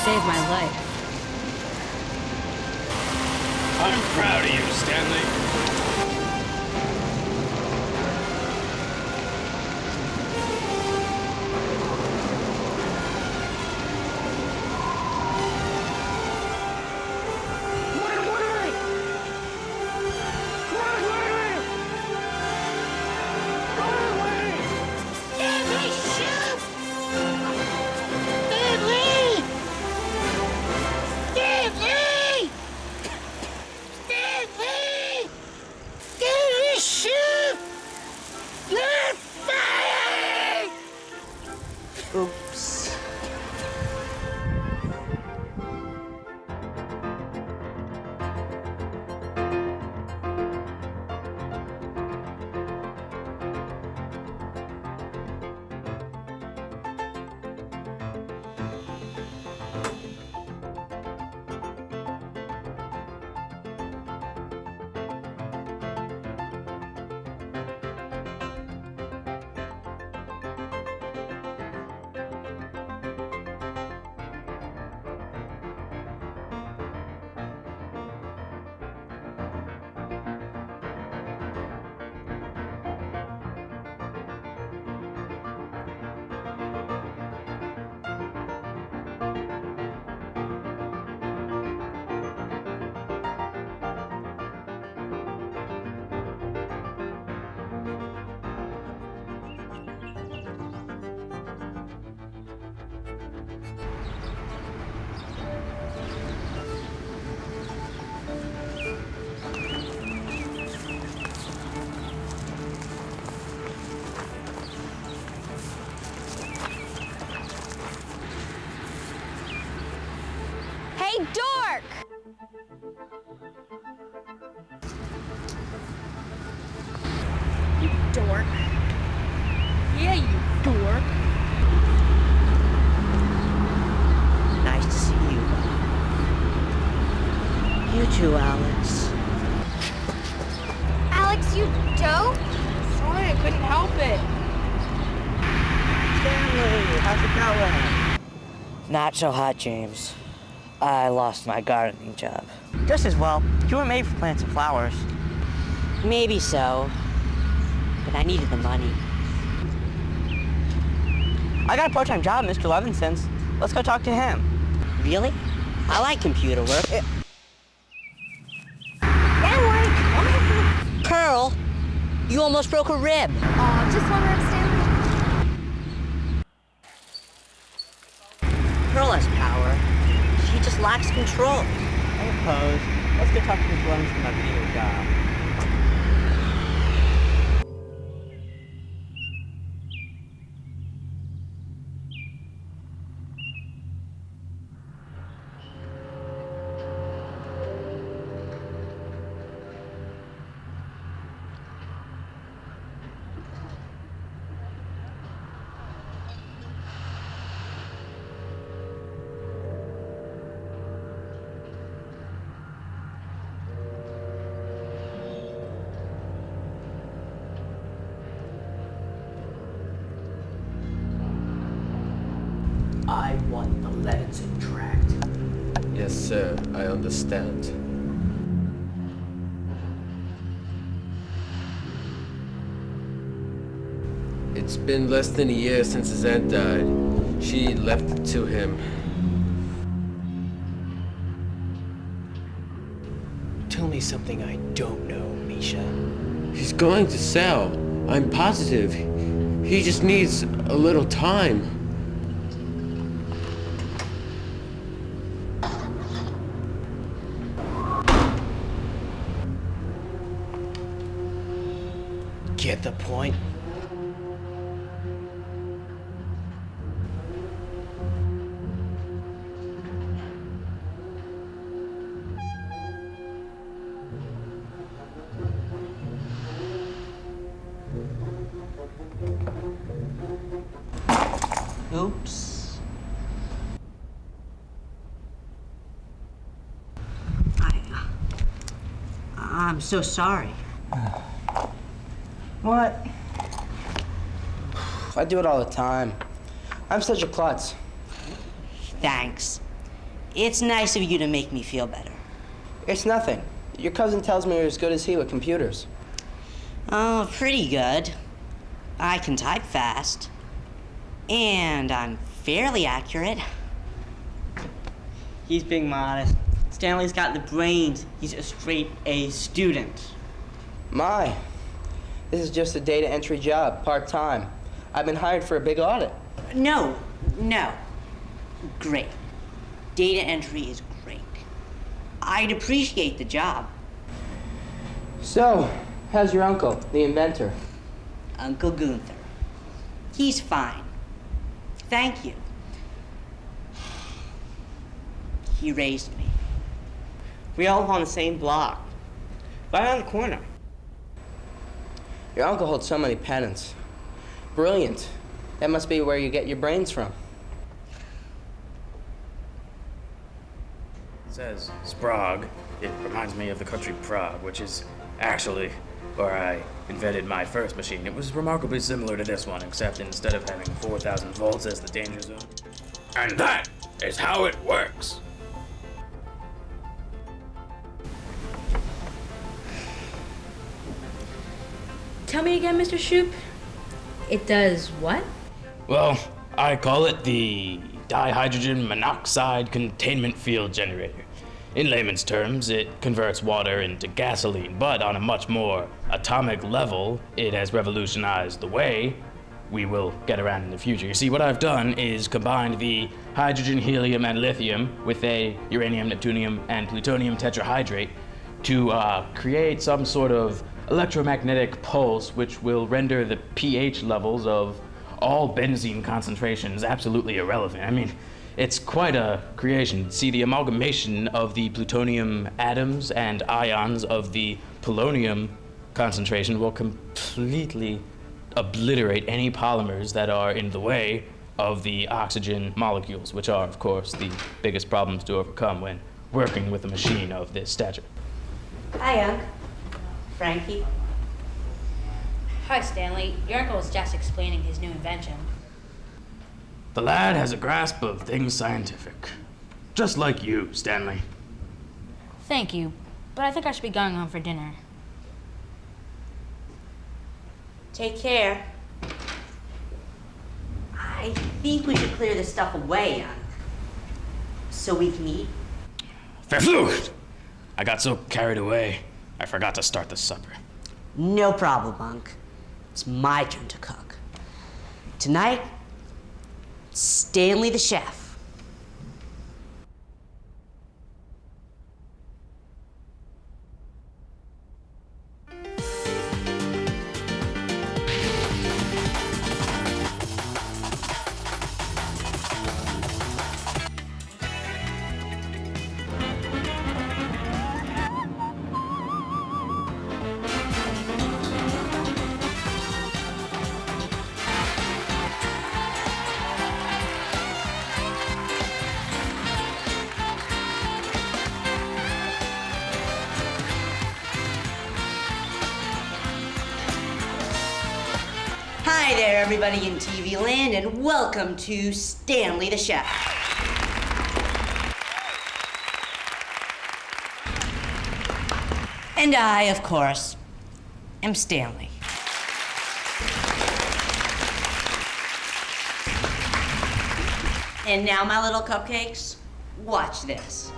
Saved my life. I'm proud of you, Stanley. Oops. Hey, dork! You dork. Yeah, you dork. Nice to see you. You too, Alex. Alex, you dope? Sorry, I couldn't help it. Stanley, how's it going? Not so hot, James. I lost my gardening job. Just as well. You were made for plants and flowers. Maybe so, but I needed the money. I got a part-time job at Mr. Levinson's. Let's go talk to him. Really? I like computer work. Pearl, you almost broke a rib. Aw, just one rib, Stanley. Pearl has power. She just lacks control. I suppose. Let's go talk to Mr. Levinson about getting a job. I want the Levinson tract. Yes, sir, I understand. It's been less than a year since his aunt died. She left it to him. Tell me something I don't know, Misha. He's going to sell. I'm positive. He just needs a little time. Get the point? Oops. I'm so sorry. What? I do it all the time. I'm such a klutz. Thanks. It's nice of you to make me feel better. It's nothing. Your cousin tells me you're as good as he with computers. Oh, pretty good. I can type fast. And I'm fairly accurate. He's being modest. Stanley's got the brains. He's a straight A student. My, this is just a data entry job, part-time. I've been hired for a big audit. No. Great. Data entry is great. I'd appreciate the job. So, how's your uncle, the inventor? Uncle Gunther. He's fine. Thank you. He raised me. We all live on the same block. Right on the corner. Your uncle holds so many patents. Brilliant. That must be where you get your brains from. It says Sprague. It reminds me of the country Prague, which is actually where I invented my first machine. It was remarkably similar to this one, except instead of having 4,000 volts as the danger zone. And that is how it works. Tell me again, Mr. Shoup. It does what? Well, I call it the dihydrogen monoxide containment field generator. In layman's terms, it converts water into gasoline, but on a much more atomic level, it has revolutionized the way we will get around in the future. You see, what I've done is combined the hydrogen, helium, and lithium with a uranium, neptunium, and plutonium tetrahydrate to create some sort of electromagnetic pulse which will render the pH levels of all benzene concentrations absolutely irrelevant. I mean, it's quite a creation. See, the amalgamation of the plutonium atoms and ions of the polonium concentration will completely obliterate any polymers that are in the way of the oxygen molecules, which are, of course, the biggest problems to overcome when working with a machine of this stature. Hi, Unc. Frankie. Hi, Stanley. Your uncle was just explaining his new invention. The lad has a grasp of things scientific. Just like you, Stanley. Thank you, but I think I should be going home for dinner. Take care. I think we should clear this stuff away, Unc. So we can eat. Verflucht! I got so carried away, I forgot to start the supper. No problem, Unc. It's my turn to cook. Tonight, Stanley the chef. Hi there, everybody in TV land, and welcome to Stanley the Chef. And I, of course, am Stanley. And now, my little cupcakes, watch this.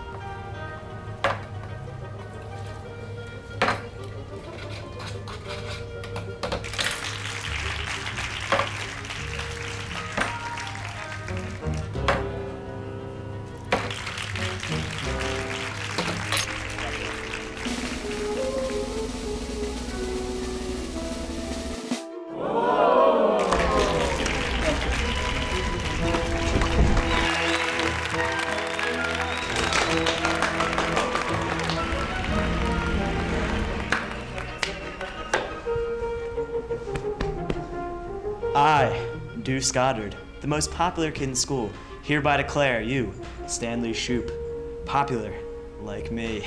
I, Deuce Goddard, the most popular kid in school, hereby declare you, Stanley Shoop, popular like me.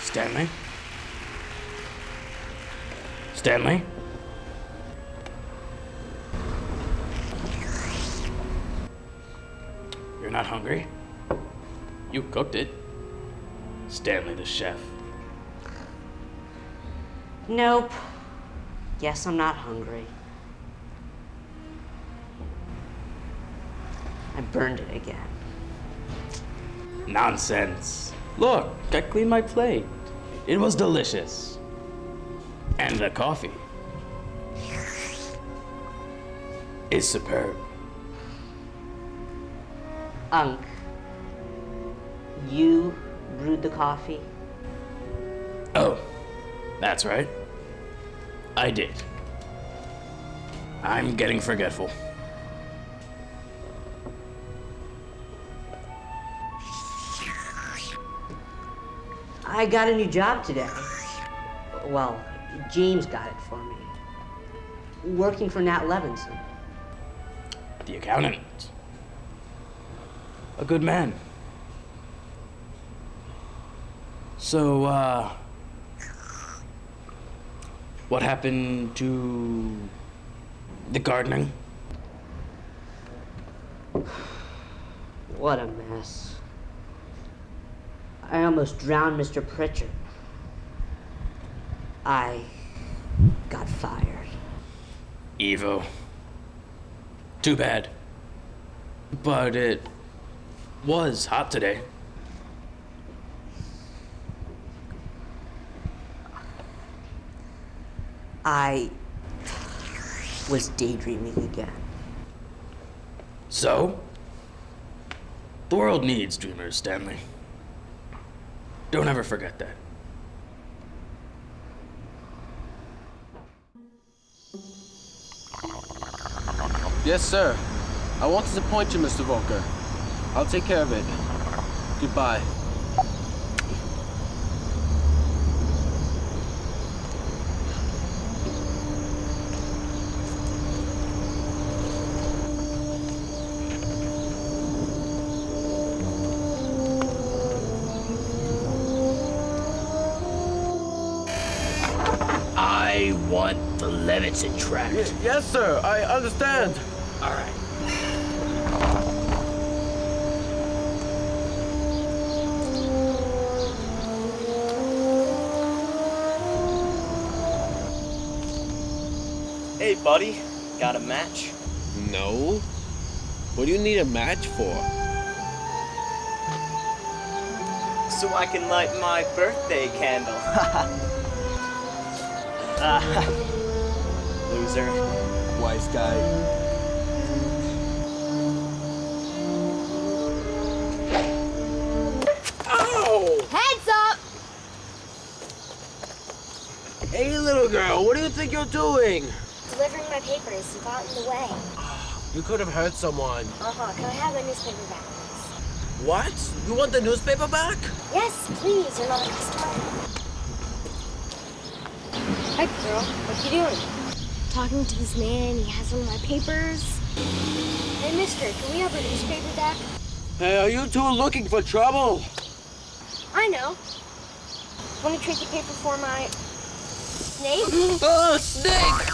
Stanley? Stanley? You're not hungry? You cooked it. Stanley the chef. Nope. Guess I'm not hungry. I burned it again. Nonsense. Look, I cleaned my plate. It was delicious. And the coffee is superb. Unc, you brewed the coffee? Oh, that's right. I did. I'm getting forgetful. I got a new job today. Well, James got it for me. Working for Nat Levinson. The accountant. A good man. So, what happened to the gardening? What a mess. I almost drowned Mr. Pritchard. I got fired. Evo. Too bad. But it was hot today. I was daydreaming again. So? The world needs dreamers, Stanley. Don't ever forget that. Yes, sir. I won't disappoint you, Mr. Volker. I'll take care of it. Goodbye. I want the Levinson tract. Yes, sir. I understand. All right. Hey, buddy. Got a match? No. What do you need a match for? So I can light my birthday candle. Loser. Wise guy. Ow! Heads up! Hey, little girl, what do you think you're doing? Delivering my papers. You got in the way. You could have hurt someone. Uh-huh. Can I have my newspaper back, please? What? You want the newspaper back? Yes, please. You're not a customer. Hi, girl. What you doing? Talking to this man. He has one of my papers. Hey, mister, can we have our newspaper back? Hey, are you two looking for trouble? I know. Want to trade the paper for my snake? Oh, snake!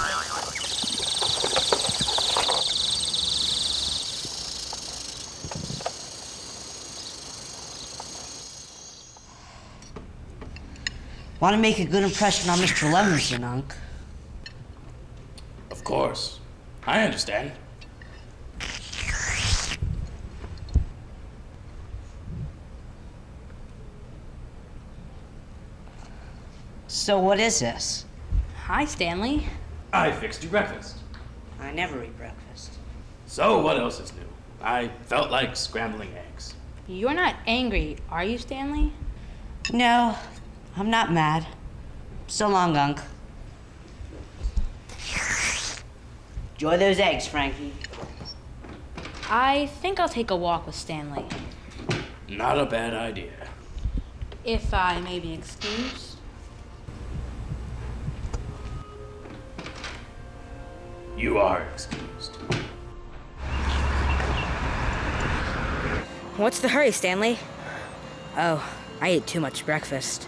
Want to make a good impression on Mr. Levinson, Unc? Of course. I understand. So what is this? Hi, Stanley. I fixed you breakfast. I never eat breakfast. So what else is new? I felt like scrambling eggs. You're not angry, are you, Stanley? No, I'm not mad. So long, Unc. Enjoy those eggs, Frankie. I think I'll take a walk with Stanley. Not a bad idea. If I may be excused. You are excused. What's the hurry, Stanley? Oh, I ate too much breakfast.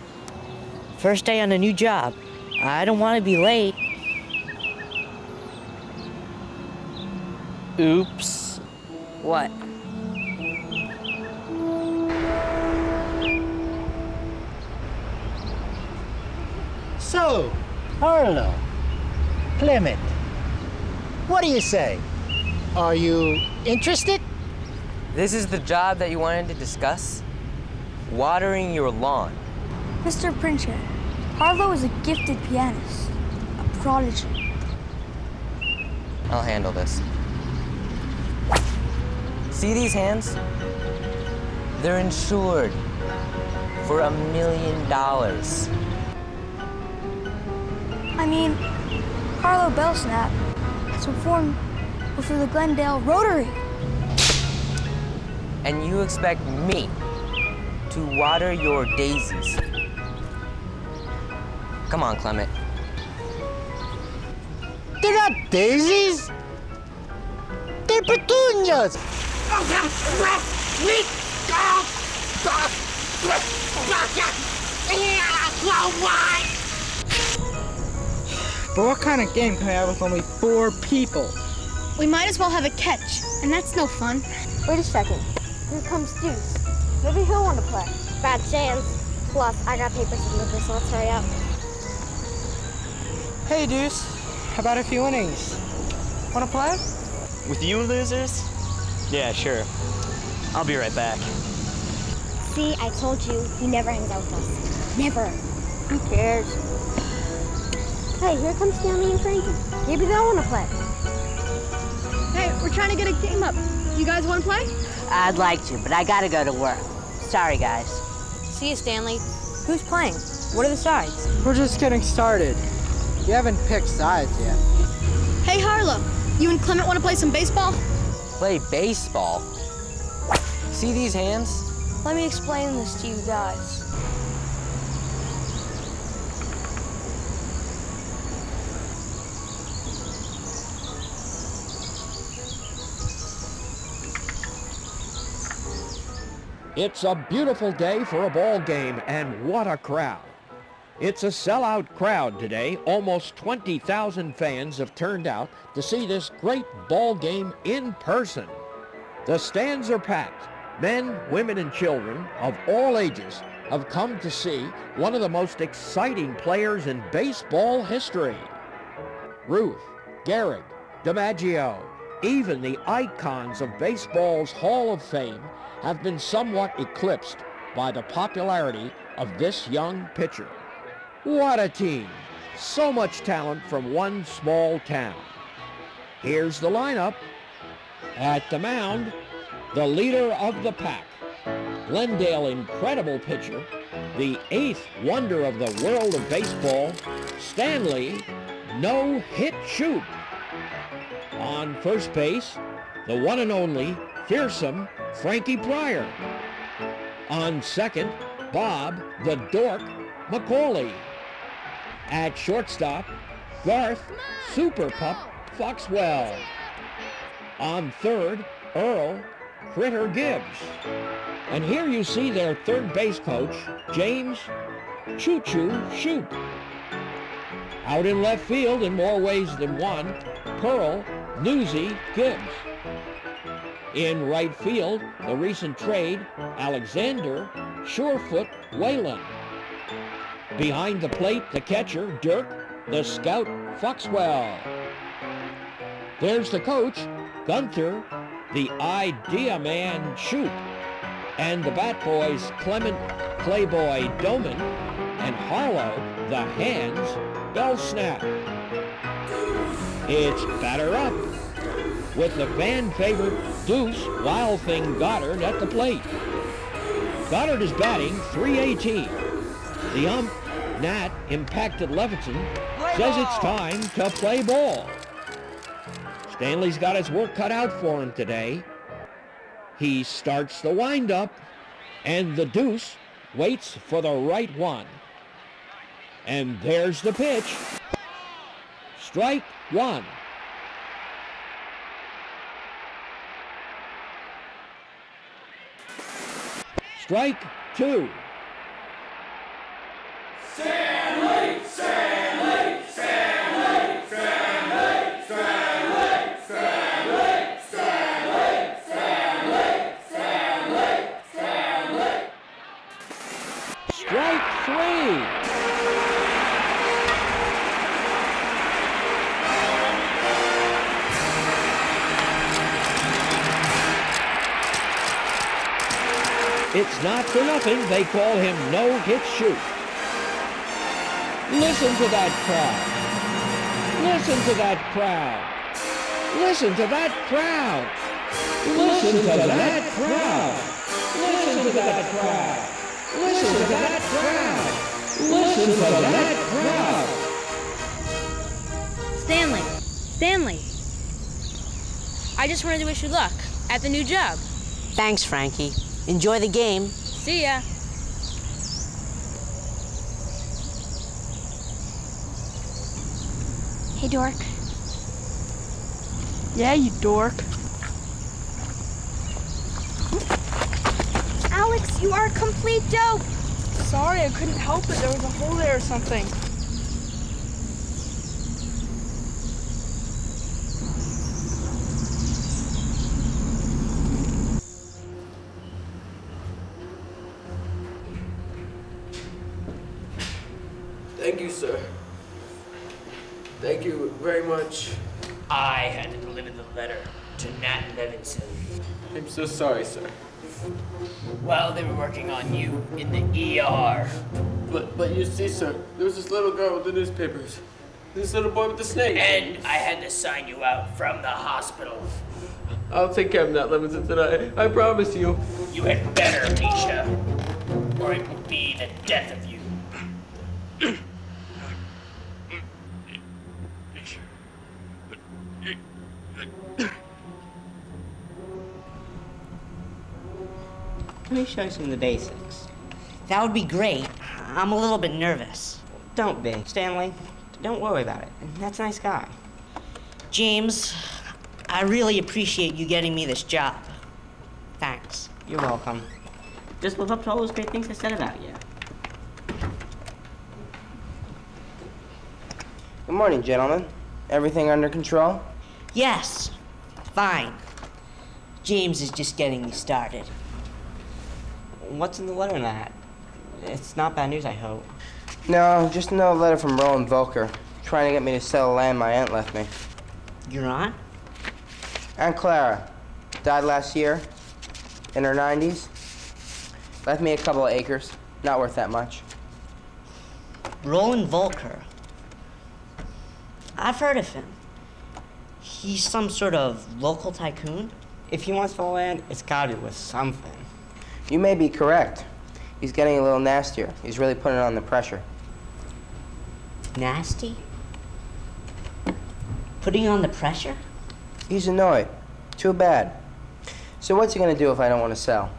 First day on a new job. I don't want to be late. Oops. What? So, Harlow, Clement, what do you say? Are you interested? This is the job that you wanted to discuss? Watering your lawn. Mr. Pritchett, Harlow is a gifted pianist, a prodigy. I'll handle this. See these hands? They're insured for $1 million. I mean, Harlow Belknap has performed before the Glendale Rotary. And you expect me to water your daisies? Come on, Clement. They're not daisies. They're petunias. But what kind of game can we have with only 4 people? We might as well have a catch, and that's no fun. Wait a second. Here comes Deuce. Maybe he'll want to play. Bad chance. Plus, I got papers to deliver, so let's hurry up. Hey, Deuce. How about a few innings? Want to play? With you losers? Yeah, sure. I'll be right back. See, I told you, he never hangs out with us. Never. Who cares? Hey, here comes Stanley and Frankie. Maybe they'll want to play. Hey, we're trying to get a game up. You guys want to play? I'd like to, but I gotta go to work. Sorry, guys. See you, Stanley. Who's playing? What are the sides? We're just getting started. You haven't picked sides yet. Hey, Harlow, you and Clement want to play some baseball? Play baseball? See these hands? Let me explain this to you guys. It's a beautiful day for a ball game, and what a crowd. It's a sellout crowd today. Almost 20,000 fans have turned out to see this great ball game in person. The stands are packed. Men, women, and children of all ages have come to see one of the most exciting players in baseball history. Ruth, Gehrig, DiMaggio, even the icons of baseball's Hall of Fame have been somewhat eclipsed by the popularity of this young pitcher. What a team! So much talent from one small town. Here's the lineup. At the mound, the leader of the pack, Glendale incredible pitcher, the 8th wonder of the world of baseball, Stanley No-Hit Shoot. On first base, the one and only fearsome Frankie Pryor. On second, Bob the Dork McCauley. At shortstop, Garth Super Pup Foxwell. On third, Earl Critter Gibbs. And here you see their third base coach, James Choo Choo Shoot. Out in left field in more ways than one, Pearl Newsy Gibbs. In right field, the recent trade, Alexander Surefoot Whalen. Behind the plate, the catcher, Dirk the Scout Foxwell. There's the coach, Gunther the Idea Man Shoot. And the bat boys, Clement Playboy Doman and Harlow the Hands Belknap. It's batter up with the fan favorite Deuce Wild Thing Goddard at the plate. Goddard is batting .318. The ump, Nat Impacted Levinson, says it's time to play ball. Stanley's got his work cut out for him today. He starts the windup, and the deuce waits for the right one. And there's the pitch. Strike one. Strike two. Stanley! Stanley! Stanley! Stanley! Stanley! Stanley! Stanley! Stanley! Stanley! Stanley! Strike three. It's not for nothing they call him no-hit shoot. Listen to that crowd. Listen to that crowd. Listen to that crowd. Listen to that crowd. Listen to that crowd. Listen to that crowd. Listen to that crowd. Stanley. I just wanted to wish you luck at the new job. Thanks, Frankie. Enjoy the game. See ya. Hey, dork. Yeah, you dork. Alex, you are a complete dope. Sorry, I couldn't help it. There was a hole there or something. Thank you, sir. Thank you very much. I had to deliver the letter to Nat Levinson. I'm so sorry, sir. While they were working on you in the ER. But you see, sir, there was this little girl with the newspapers. This little boy with the snake. And I had to sign you out from the hospital. I'll take care of Nat Levinson tonight. I promise you. You had better, Misha, or it will be the death of you. Let me show you some of the basics. That would be great. I'm a little bit nervous. Don't be. Stanley, don't worry about it. That's a nice guy. James, I really appreciate you getting me this job. Thanks. You're welcome. Just live up to all those great things I said about you. Good morning, gentlemen. Everything under control? Yes, fine. James is just getting me started. What's in the letter, Nat? It's not bad news, I hope. No, just another letter from Roland Volker, trying to get me to sell land my aunt left me. Your aunt? Aunt Clara. Died last year, in her 90s. Left me a couple of acres. Not worth that much. Roland Volker. I've heard of him. He's some sort of local tycoon? If he wants the land, it's gotta be with something. You may be correct. He's getting a little nastier. He's really putting on the pressure. Nasty? Putting on the pressure? He's annoyed. Too bad. So what's he gonna do if I don't want to sell?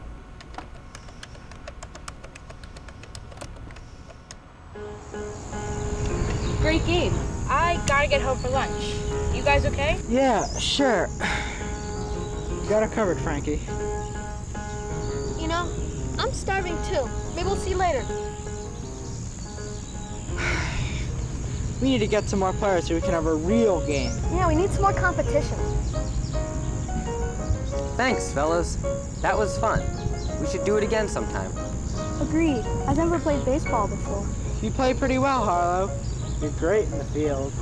Great game. I gotta get home for lunch. You guys okay? Yeah, sure. Got it covered, Frankie. You know, I'm starving too. Maybe we'll see you later. We need to get some more players so we can have a real game. Yeah, we need some more competition. Thanks, fellas. That was fun. We should do it again sometime. Agreed. I've never played baseball before. You play pretty well, Harlow. You're great in the field.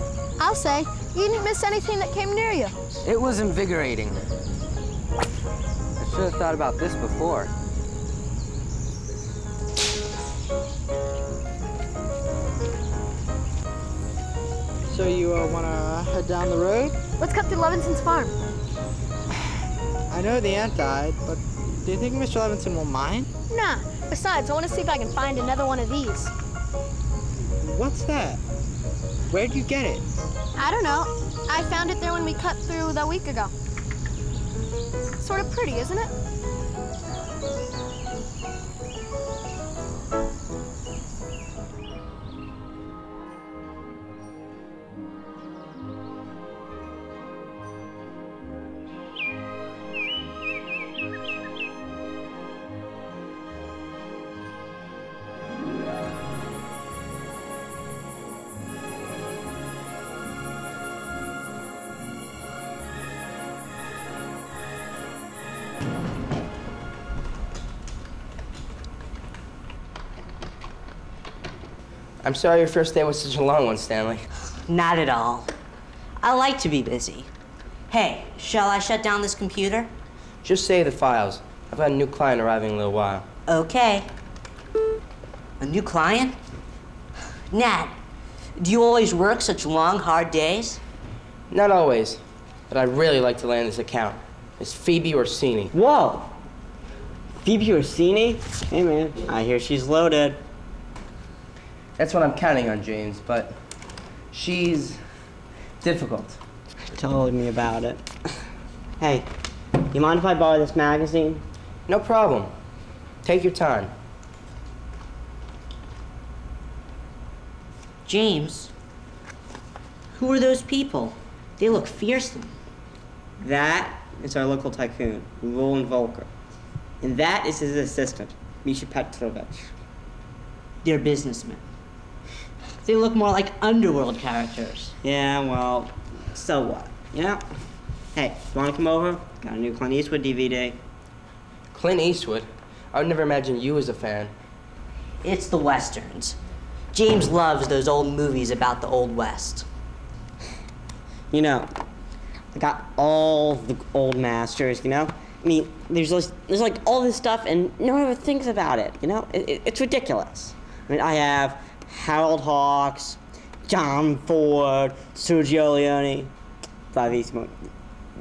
I'll say, you didn't miss anything that came near you. It was invigorating. I should have thought about this before. So you wanna head down the road? Let's cut through Levinson's farm. I know the aunt died, but do you think Mr. Levinson will mind? Nah. Besides, I want to see if I can find another one of these. What's that? Where'd you get it? I don't know. I found it there when we cut through a week ago. Sort of pretty, isn't it? I'm sorry your first day was such a long one, Stanley. Not at all. I like to be busy. Hey, shall I shut down this computer? Just save the files. I've got a new client arriving in a little while. Okay. A new client? Nat, do you always work such long, hard days? Not always, but I'd really like to land this account. It's Phoebe Orsini. Whoa! Phoebe Orsini? Hey, man, I hear she's loaded. That's what I'm counting on, James, but she's difficult. Told me about it. Hey, you mind if I borrow this magazine? No problem. Take your time. James, who are those people? They look fearsome. That is our local tycoon, Roland Volker. And that is his assistant, Misha Petrovich. They're businessmen. They look more like underworld characters. Yeah, well, so what, you know? Hey, you wanna come over? Got a new Clint Eastwood DVD. Clint Eastwood? I would never imagine you as a fan. It's the Westerns. James loves those old movies about the Old West. You know, I got all the old masters, you know? I mean, there's like all this stuff and no one ever thinks about it, you know? It's ridiculous. I mean, I have Harold Hawks, John Ford, Sergio Leone.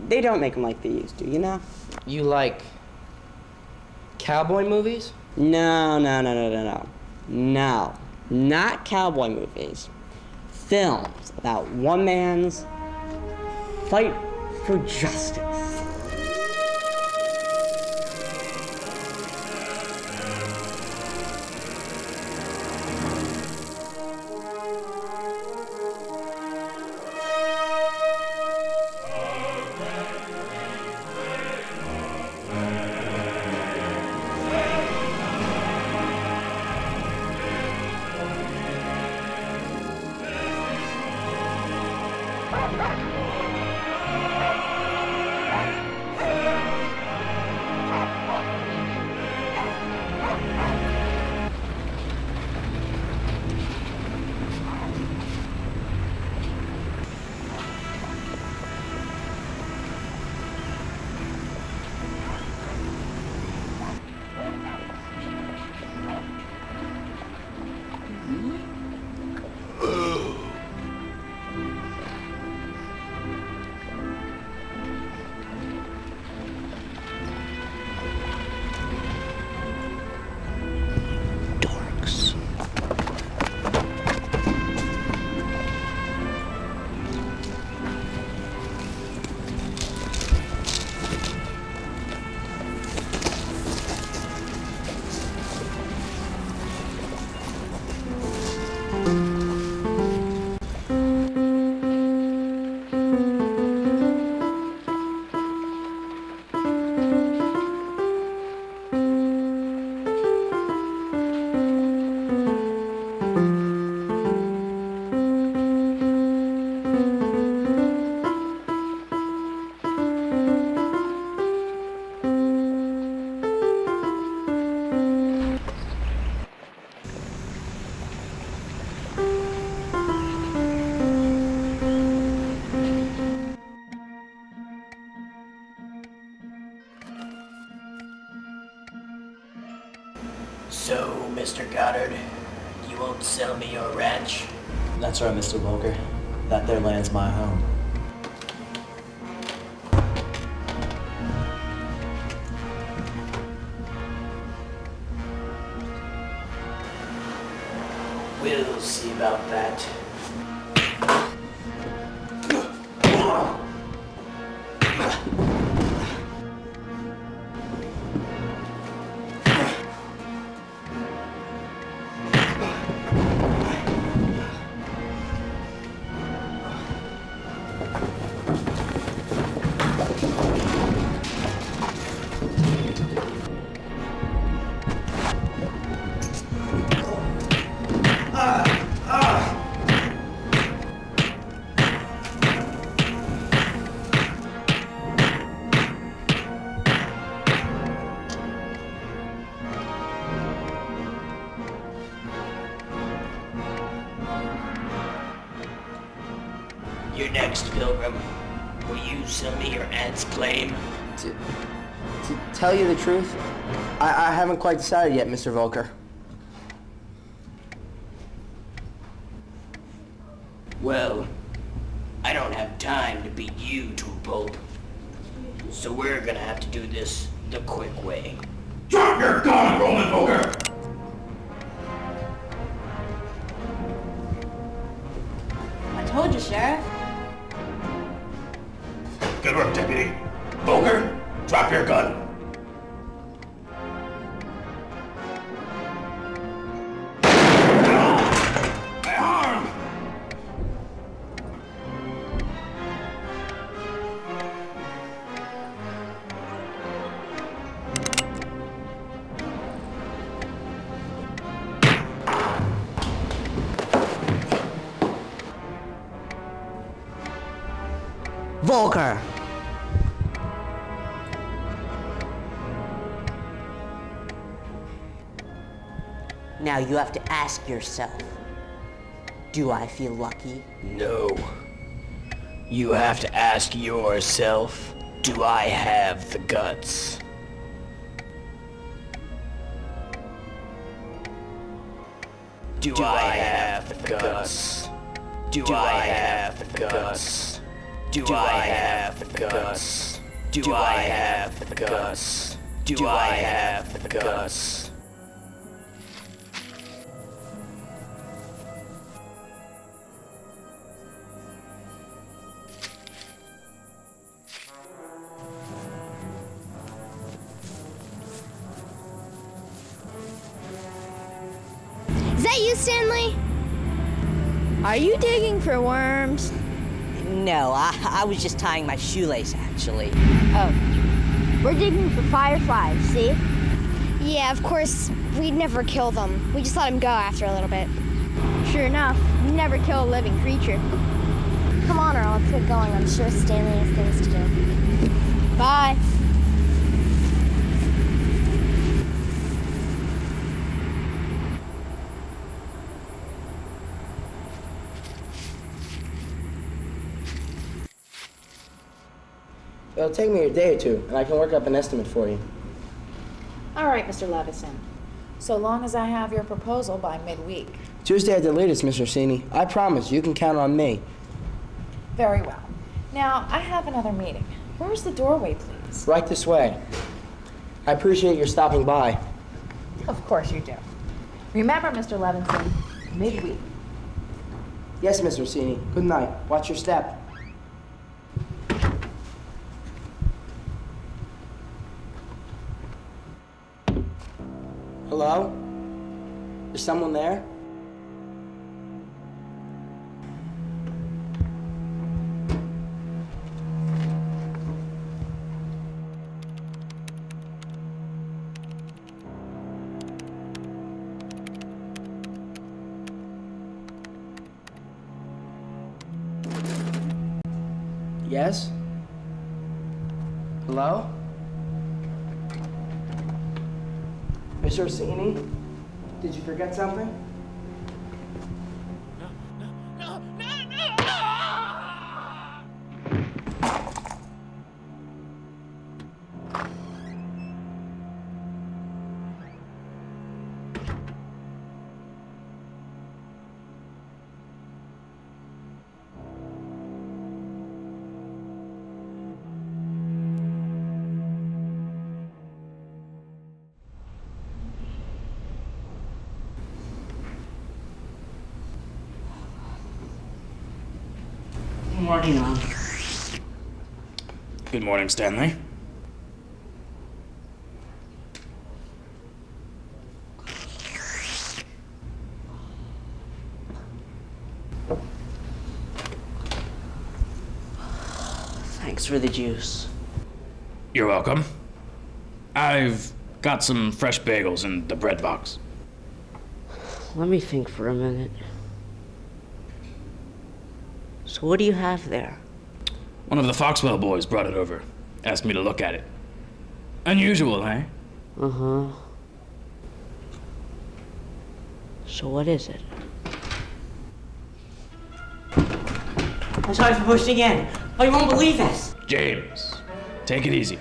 They don't make them like they used to, you know? You like cowboy movies? No. No, not cowboy movies. Films about one man's fight for justice. So, Mr. Goddard, you won't sell me your ranch? That's right, Mr. Volker. That there land's my home. We'll see about that. you sell me your aunt's claim? To tell you the truth, I haven't quite decided yet, Mr. Volker. Well, I don't have time to beat you to a pulp. So we're gonna have to do this the quick way. Drop your gun, Roland Volker! I told you, Sheriff. Good work, Deputy. Volker, drop your gun. My arm! Volker! Now you have to ask yourself, do I feel lucky? No. You have to ask yourself, do I have the guts? Do I have the guts? Do I have the guts? Do I have the guts? Do I have the guts? Do I have the guts? Is that you, Stanley? Are you digging for worms? No, I was just tying my shoelace, actually. Oh. We're digging for fireflies, see? Yeah, of course, we'd never kill them. We just let them go after a little bit. Sure enough, we never kill a living creature. Come on, Earl, let's get going. I'm sure Stanley has things to do. Bye. It'll take me a day or two, and I can work up an estimate for you. All right, Mr. Levison. So long as I have your proposal by midweek. Tuesday at the latest, Mr. Orsini. I promise, you can count on me. Very well. Now, I have another meeting. Where's the doorway, please? Right this way. I appreciate your stopping by. Of course you do. Remember, Mr. Levinson, midweek. Yes, Mr. Orsini. Good night. Watch your step. Hello? Is someone there? Yes? Hello? Mr. Orsini? Did you forget something? Good morning, Mom. Good morning, Stanley. Thanks for the juice. You're welcome. I've got some fresh bagels in the bread box. Let me think for a minute. So what do you have there? One of the Foxwell boys brought it over. Asked me to look at it. Unusual, eh? Uh-huh. So what is it? I'm sorry for pushing in, but you won't believe this. James, take it easy.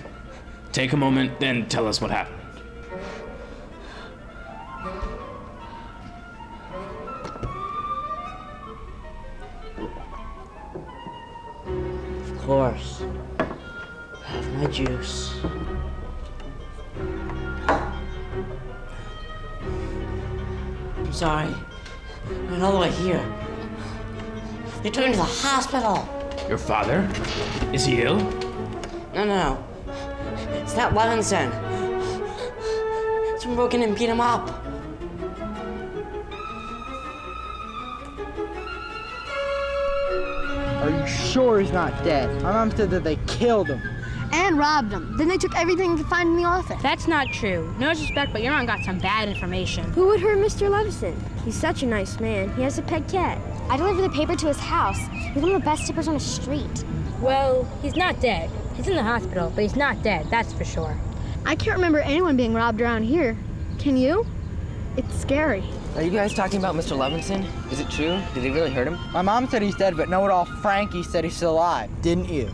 Take a moment, then tell us what happened. Of course. Have my juice. I'm sorry. Went all the way here. They took me to the hospital. Your father? Is he ill? No. It's not Levinson. Someone broke in and beat him up. Are you sure he's not dead? My mom said that they killed him. And robbed him. Then they took everything they could find in the office. That's not true. No disrespect, but your mom got some bad information. Who would hurt Mr. Levison? He's such a nice man. He has a pet cat. I delivered the paper to his house. He's one of the best tippers on the street. Well, he's not dead. He's in the hospital, but he's not dead, that's for sure. I can't remember anyone being robbed around here. Can you? It's scary. Are you guys talking about Mr. Levinson? Is it true? Did they really hurt him? My mom said he's dead, but know-it-all Frankie said he's still alive. Didn't you?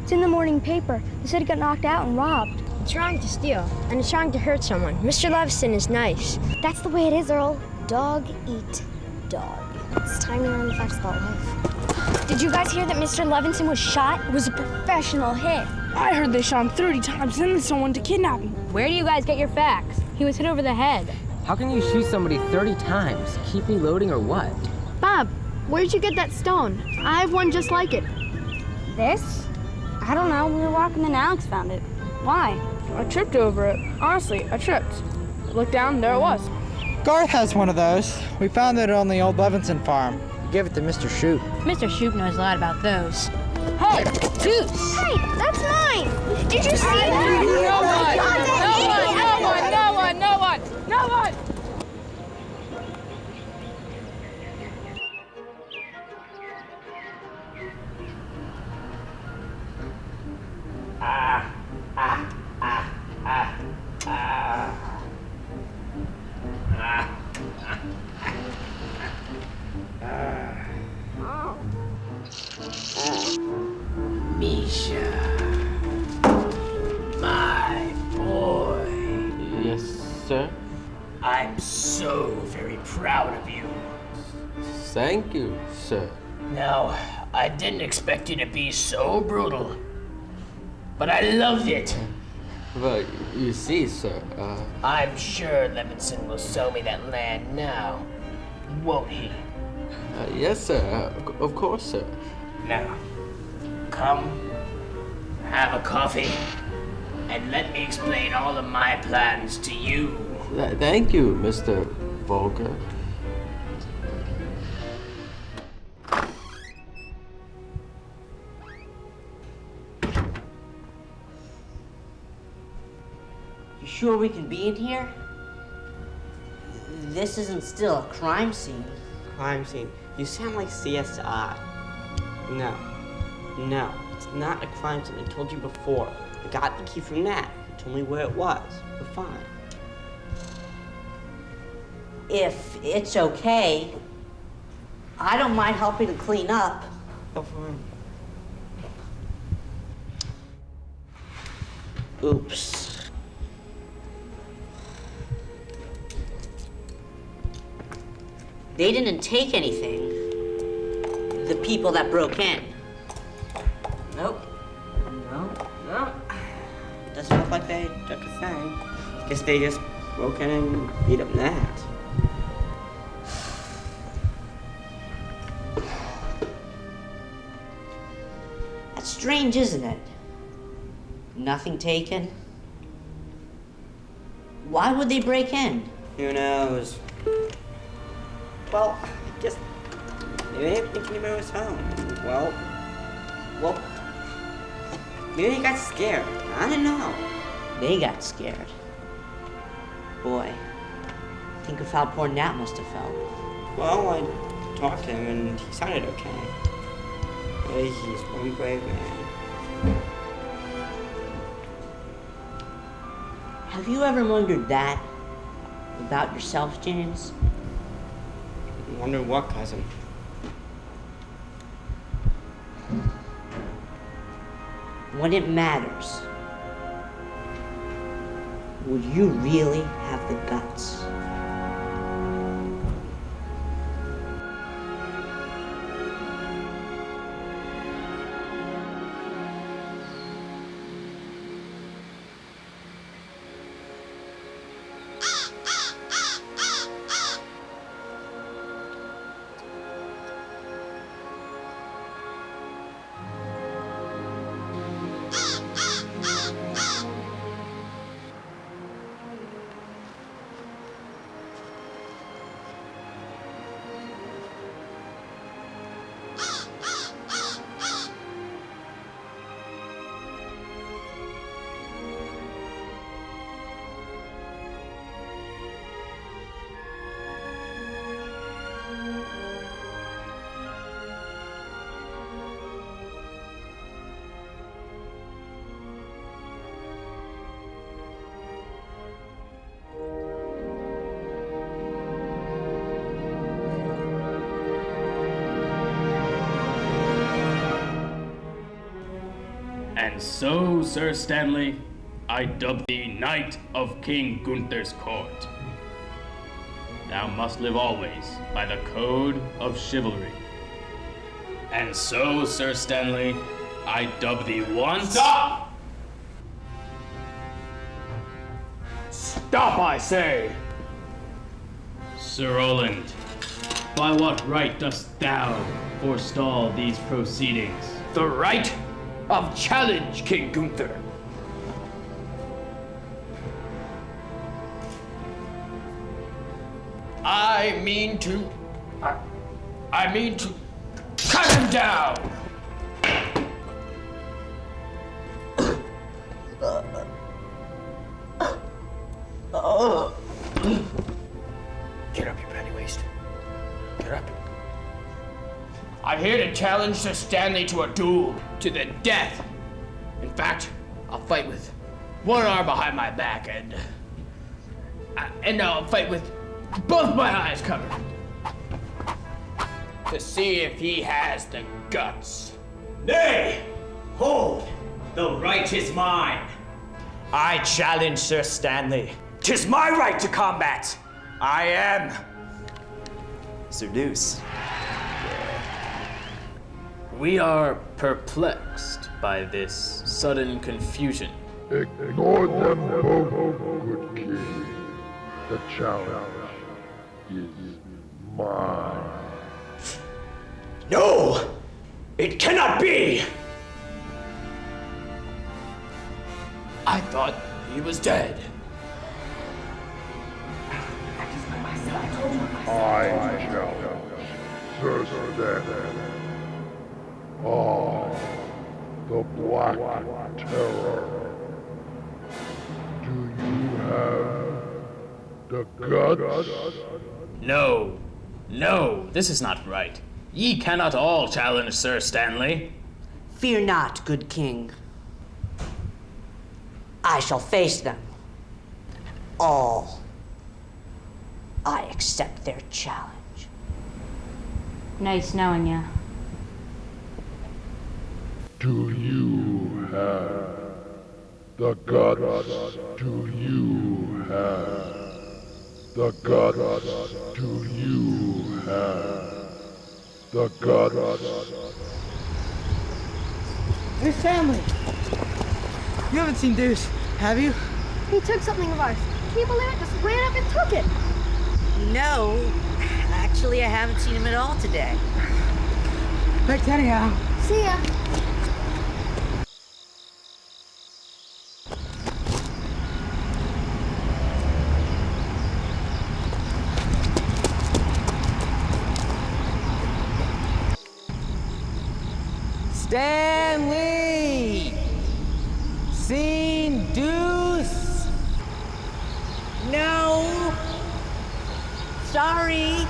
It's in the morning paper. They said he got knocked out and robbed. He's trying to steal, and he's trying to hurt someone. Mr. Levison is nice. That's the way it is, Earl. Dog eat dog. It's time to learn the facts about life. Did you guys hear that Mr. Levinson was shot? It was a professional hit. I heard they shot him 30 times, sending someone to kidnap him. Where do you guys get your facts? He was hit over the head. How can you shoot somebody 30 times? Keep me loading or what? Bob, where'd you get that stone? I have one just like it. This? I don't know. We were walking and Alex found it. Why? I tripped over it. Honestly, I tripped. I looked down, there it was. Garth has one of those. We found it on the old Levinson farm. We gave it to Mr. Shoup. Mr. Shoup knows a lot about those. Hey, Goose! Hey, that's mine! Did you see that? No one! Misha, my boy. Yes, sir? I'm so very proud of you. Thank you, sir. Now, I didn't expect you to be so brutal, but I loved it. But you see, sir, I'm sure Levinson will sell me that land now, won't he? yes, sir. Of course, sir. Now, come, have a coffee, and let me explain all of my plans to you. Thank you, Mr. Volker. You sure we can be in here? This isn't still a crime scene. Crime scene. You sound like CSI. No, it's not a crime scene. I told you before. I got the key from Nat. He told me where it was. We're fine. If it's okay, I don't mind helping to clean up. Go for him. Oops. They didn't take anything. The people that broke in. Nope. No. Doesn't look like they took a thing. Guess they just broke in and beat up Nat. That's strange, isn't it? Nothing taken? Why would they break in? Who knows? Well, I guess maybe they didn't think anybody was home. Well, maybe they got scared. I don't know. They got scared. Boy, think of how poor Nat must have felt. Well, I talked to him and he sounded okay. But he's one brave man. Have you ever wondered that about yourself, James? I wonder what, cousin? when it matters, would you really have the guts? And so, Sir Stanley, I dub thee Knight of King Gunther's court. Thou must live always by the code of chivalry. And so, Sir Stanley, I dub thee once... Stop! Stop, I say! Sir Roland, by what right dost thou forestall these proceedings? The right of challenge, King Gunther. I mean to cut him down. Get up, you penny waste. Get up. I'm here to challenge Sir Stanley to a duel to the death. In fact, I'll fight with one arm behind my back and I'll fight with both my eyes covered to see if he has the guts. Nay! Hold! The right is mine. I challenge Sir Stanley. 'Tis my right to combat. I am Sir Deuce. We are perplexed by this sudden confusion. Ignore them both, good king. The challenge is mine. No! It cannot be! I thought he was dead. I challenge Sir Stanley. The Black Terror. Do you have the guts? No, no, this is not right. Ye cannot all challenge Sir Stanley. Fear not, good king. I shall face them. All. I accept their challenge. Nice knowing you. Do you have the guts? Do you have the guts? Do you have the guts? Miss Stanley! You haven't seen Deuce, have you? He took something of ours. Can you believe it? Just ran up and took it. No, actually I haven't seen him at all today. Thanks anyhow. See ya. Stanley! Seen Deuce? No! Sorry!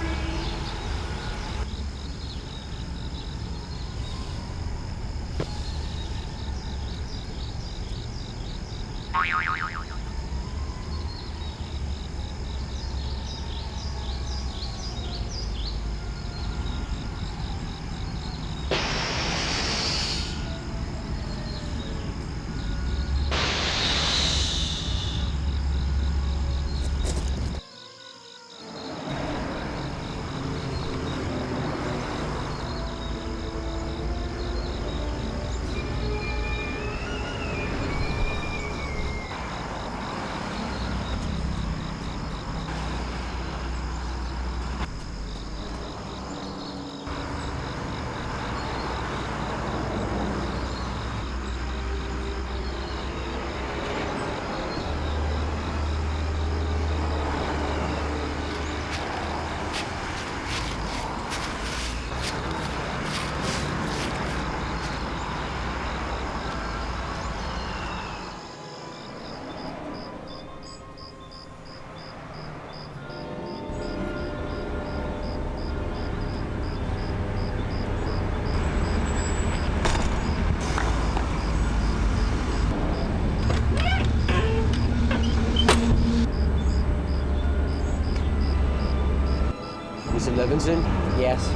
Mr. Levinson? Yes.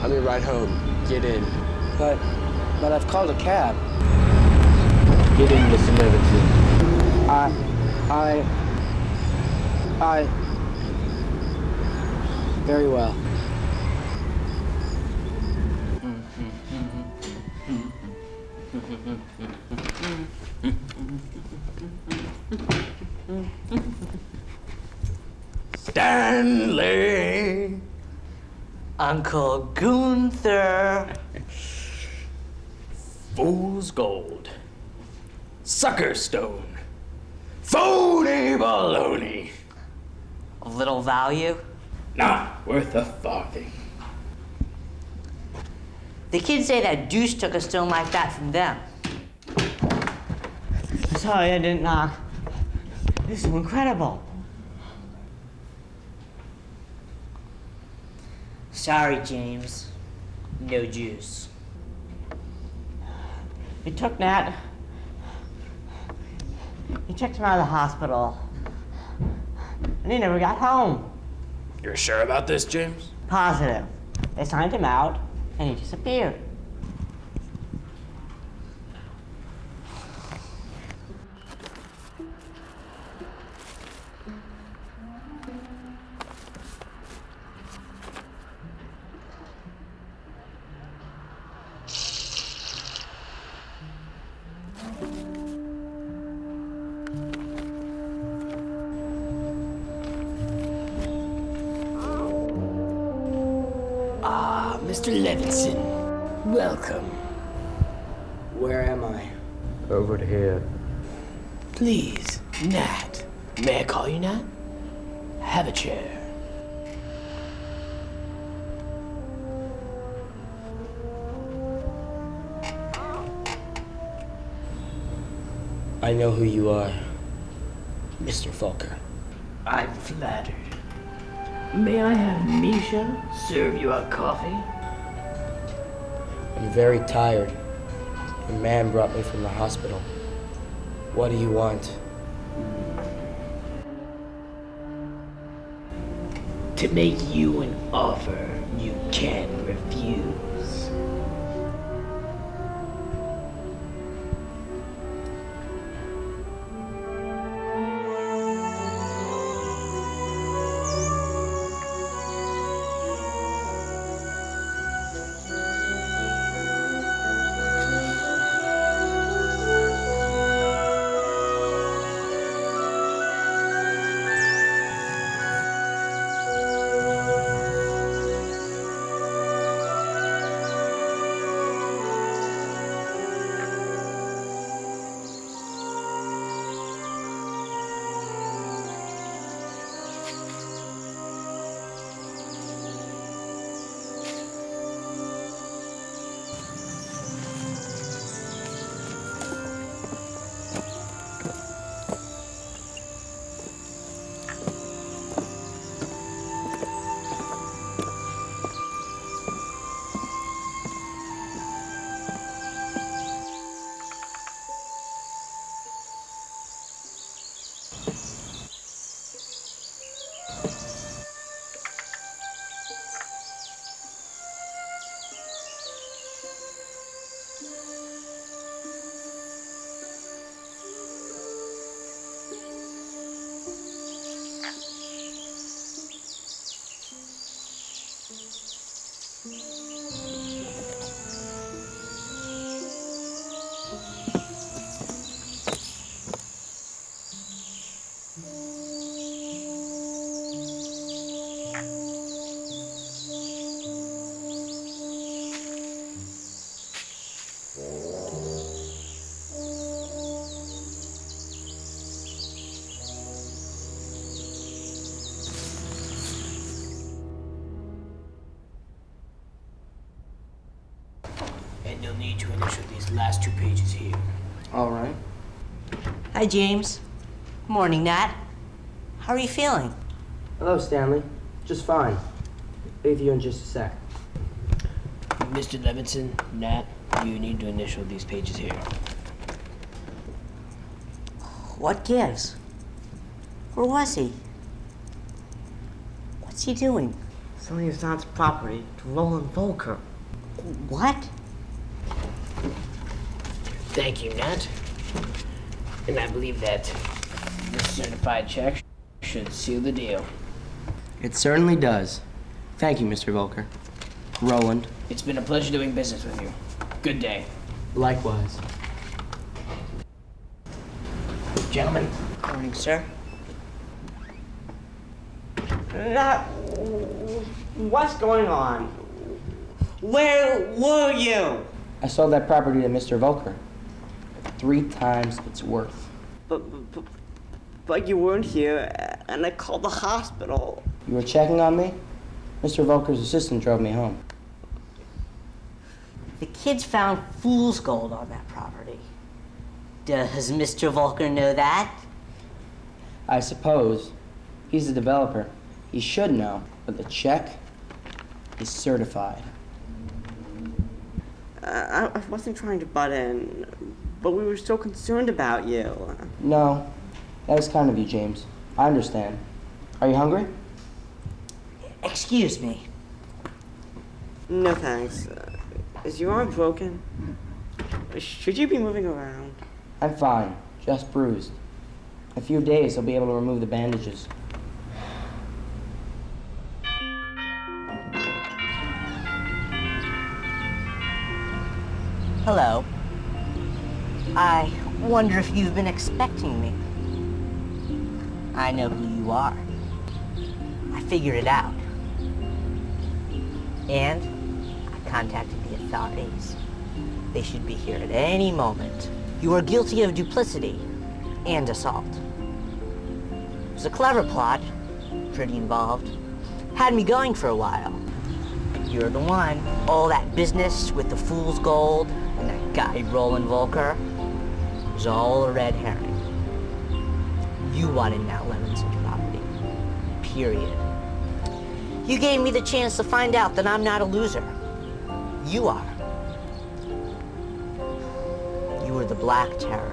I'm your ride home. Get in. But I've called a cab. Get in, Mr. Levinson. Very well. Stanley! Uncle Gunther. Fool's gold. Sucker stone. Phony baloney. Of little value? Not worth a farthing. The kids say that Deuce took a stone like that from them. Sorry I didn't knock. This is incredible. Sorry, James. No juice. We took Nat. He checked him out of the hospital. And he never got home. You're sure about this, James? Positive. They signed him out, and he disappeared. Mr. Levinson, welcome. Where am I? Over to here. Please, Nat. May I call you Nat? Have a chair. I know who you are, Mr. Volker. I'm flattered. May I have Misha serve you a coffee? I'm very tired. A man brought me from the hospital. What do you want? To make you an offer you can't refuse. And you'll need to initial these last 2 pages here. All right. Hi, James. Morning, Nat. How are you feeling? Hello, Stanley. Just fine. Be with you in just a sec. Mr. Levinson, Nat, you need to initial these pages here. What gives? Where was he? What's he doing? Selling his aunt's property to Roland Volker. What? Thank you, Nat. And I believe that this certified check should seal the deal. It certainly does. Thank you, Mr. Volker. Roland. It's been a pleasure doing business with you. Good day. Likewise. Gentlemen. Morning, sir. Nat, what's going on? Where were you? I sold that property to Mr. Volker. 3 times its worth. But you weren't here, and I called the hospital. You were checking on me? Mr. Volker's assistant drove me home. The kids found fool's gold on that property. Does Mr. Volker know that? I suppose. He's the developer. He should know, but the check is certified. I wasn't trying to butt in, but we were so concerned about you. No, that is kind of you, James. I understand. Are you hungry? Excuse me. No thanks. Is your arm broken? Should you be moving around? I'm fine, just bruised. In a few days, I'll be able to remove the bandages. Hello. I wonder if you've been expecting me. I know who you are. I figured it out. And I contacted the authorities. They should be here at any moment. You are guilty of duplicity and assault. It was a clever plot, pretty involved. Had me going for a while. And you're the one. All that business with the fool's gold and that guy Roland Volker was all a red herring. You wanted Nat Levinson's property. Period. You gave me the chance to find out that I'm not a loser. You are. You were the Black Terror.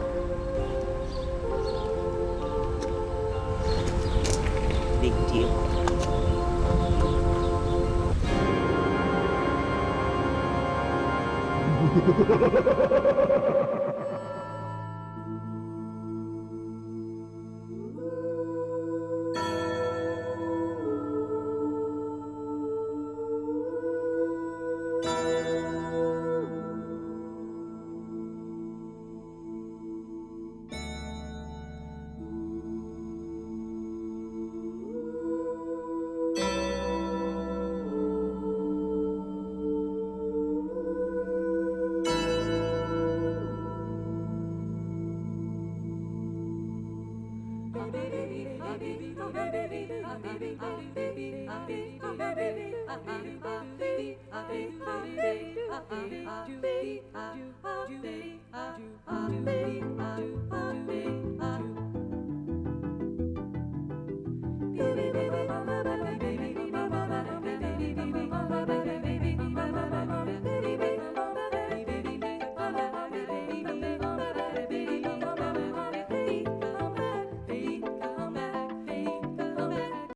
Big deal.